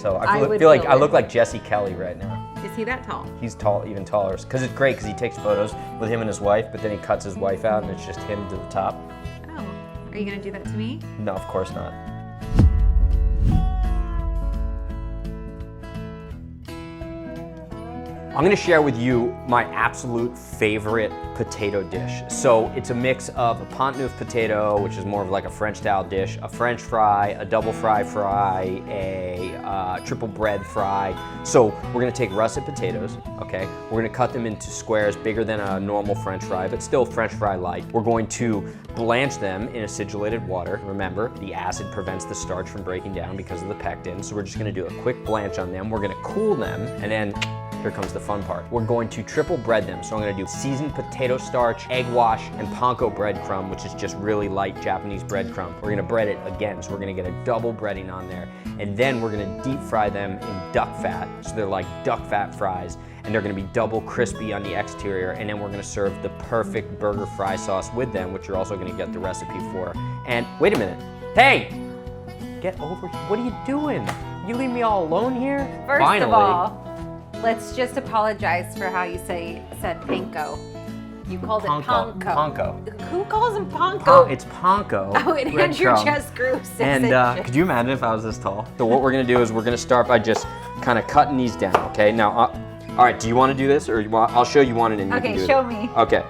So I feel like I look like Jesse Kelly right now. Is he that tall? He's tall, even taller. Because it's great because he takes photos with him and his wife, but then he cuts his wife out and it's just him to the top. Oh, are you gonna do that to me? No, of course not. I'm gonna share with you my absolute favorite potato dish. So it's a mix of a Pont Neuf potato, which is more of like a French style dish, a French fry, a double fry, a triple bread fry. So we're gonna take russet potatoes, okay? We're gonna cut them into squares bigger than a normal French fry, but still French fry-like. We're going to blanch them in acidulated water. Remember, the acid prevents the starch from breaking down because of the pectin. So we're just gonna do a quick blanch on them. We're gonna cool them, and then here comes the fun part. We're going to triple bread them. So I'm gonna do seasoned potato starch, egg wash, and panko breadcrumb, which is just really light Japanese breadcrumb. We're gonna bread it again, so we're gonna get a double breading on there. And then we're gonna deep fry them in duck fat. So they're like duck fat fries, and they're gonna be double crispy on the exterior. And then we're gonna serve the perfect burger fry sauce with them, which you're also gonna get the recipe for. And wait a minute, hey, get over here. What are you doing? You leave me all alone here? First of all, let's just apologize for how you said panko. You called it panko. Panko. Who calls him panko? It's panko. Oh, it had your chest grew. And could you imagine if I was this tall? So what we're gonna do is we're gonna start by just kind of cutting these down, okay? Now, all right, do you wanna do this or I'll show you one and then you can do it. Okay, show me. Okay,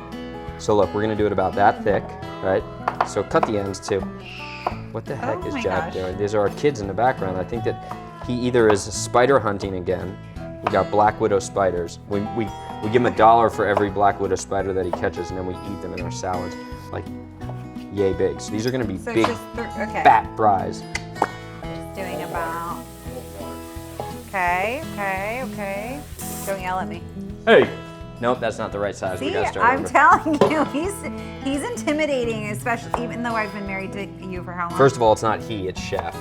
so look, we're gonna do it about that thick, right? So cut the ends too. What the heck is Jack doing? These are our kids in the background. I think that he either is spider hunting again. We got black widow spiders. We give him $1 for every black widow spider that he catches, and then we eat them in our salads, like yay big. So these are gonna be big, fat fries. Just doing about. Okay. Don't yell at me. Hey. Nope, that's not the right size. See, we gotta start I'm over. telling you, he's intimidating, especially even though I've been married to you for how long? First of all, it's not he, it's Chef.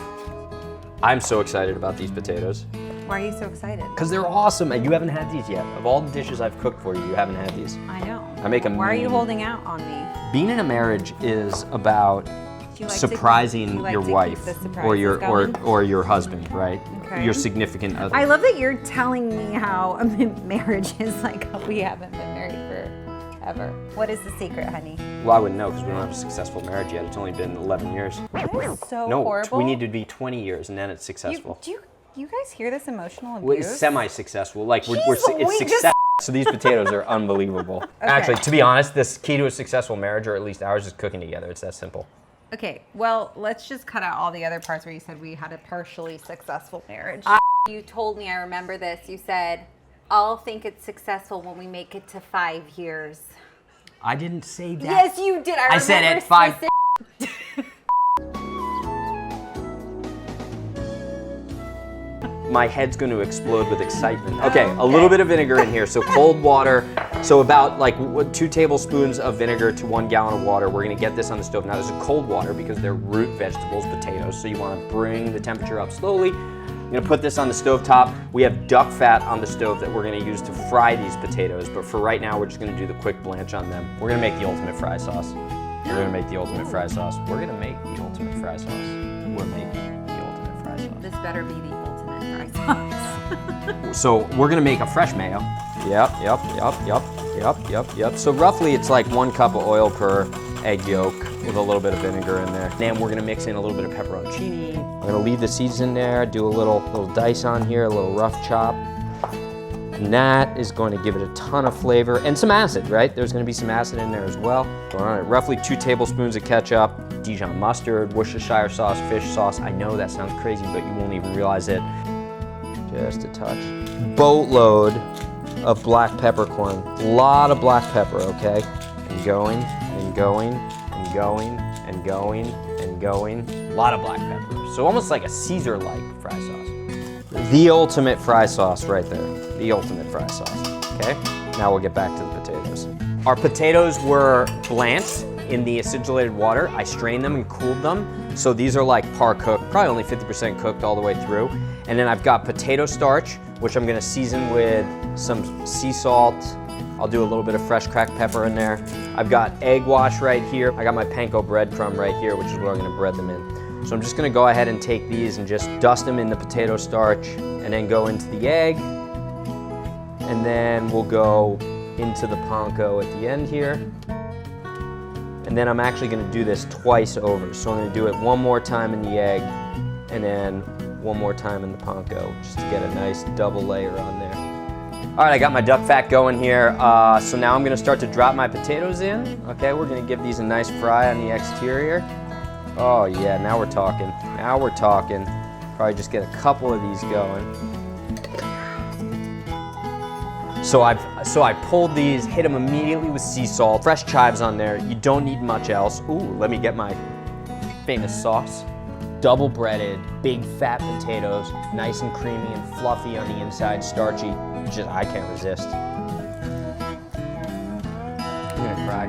I'm so excited about these potatoes. Why are you so excited? Because they're awesome, and you haven't had these yet. Of all the dishes I've cooked for you, you haven't had these. I know. I make them. Why are you holding out on me? Being in a marriage is about surprising your wife or your husband, right? Okay. Your significant other. I love that you're telling me how marriage is like how we haven't been married forever. What is the secret, honey? Well, I wouldn't know because we don't have a successful marriage yet. It's only been 11 years. That is so no, horrible. We need to be 20 years and then it's successful. Do you guys hear this emotional abuse? Well, it's semi-successful. Like it's success. So these potatoes are unbelievable. Okay. Actually, to be honest, this key to a successful marriage, or at least ours, is cooking together. It's that simple. Okay, well, let's just cut out all the other parts where you said we had a partially successful marriage. You told me, I remember this, you said, I'll think it's successful when we make it to 5 years. I didn't say that. Yes, you did. I said at 5. My head's going to explode with excitement. Okay, a little bit of vinegar in here. So cold water. So about like 2 tablespoons of vinegar to 1 gallon of water. We're going to get this on the stove. Now this is cold water because they're root vegetables, potatoes. So you want to bring the temperature up slowly. I'm going to put this on the stove top. We have duck fat on the stove that we're going to use to fry these potatoes. But for right now, we're just going to do the quick blanch on them. We're going to make the ultimate fry sauce. We're going to make the ultimate fry sauce. We're going to make the ultimate fry sauce. We're making the ultimate fry sauce. This better be the ultimate fry sauce. So we're gonna make a fresh mayo. Yep. So roughly it's like 1 cup of oil per egg yolk with a little bit of vinegar in there. Then we're gonna mix in a little bit of pepperoncini. I'm gonna leave the seeds in there, do a little dice on here, a little rough chop. And that is going to give it a ton of flavor and some acid, right? There's gonna be some acid in there as well. All right, roughly 2 tablespoons of ketchup, Dijon mustard, Worcestershire sauce, fish sauce. I know that sounds crazy, but you won't even realize it. Just a touch. Boatload of black peppercorn. A lot of black pepper, okay? And going, and going, and going, and going, and going. A lot of black pepper. So almost like a Caesar-like fry sauce. The ultimate fry sauce right there. The ultimate fry sauce, okay? Now we'll get back to the potatoes. Our potatoes were blanched in the acidulated water. I strained them and cooled them. So these are like par cooked, probably only 50% cooked all the way through. And then I've got potato starch, which I'm gonna season with some sea salt. I'll do a little bit of fresh cracked pepper in there. I've got egg wash right here. I got my panko breadcrumb right here, which is what I'm gonna bread them in. So I'm just gonna go ahead and take these and just dust them in the potato starch and then go into the egg. And then we'll go into the panko at the end here. And then I'm actually gonna do this twice over. So I'm gonna do it one more time in the egg and then one more time in the panko, just to get a nice double layer on there. All right, I got my duck fat going here. So now I'm gonna start to drop my potatoes in. Okay, we're gonna give these a nice fry on the exterior. Oh yeah, now we're talking. Now we're talking. Probably just get a couple of these going. So I pulled these, hit them immediately with sea salt, fresh chives on there. You don't need much else. Ooh, let me get my famous sauce. Double breaded, big fat potatoes, nice and creamy and fluffy on the inside, starchy. Just, I can't resist. I'm gonna cry.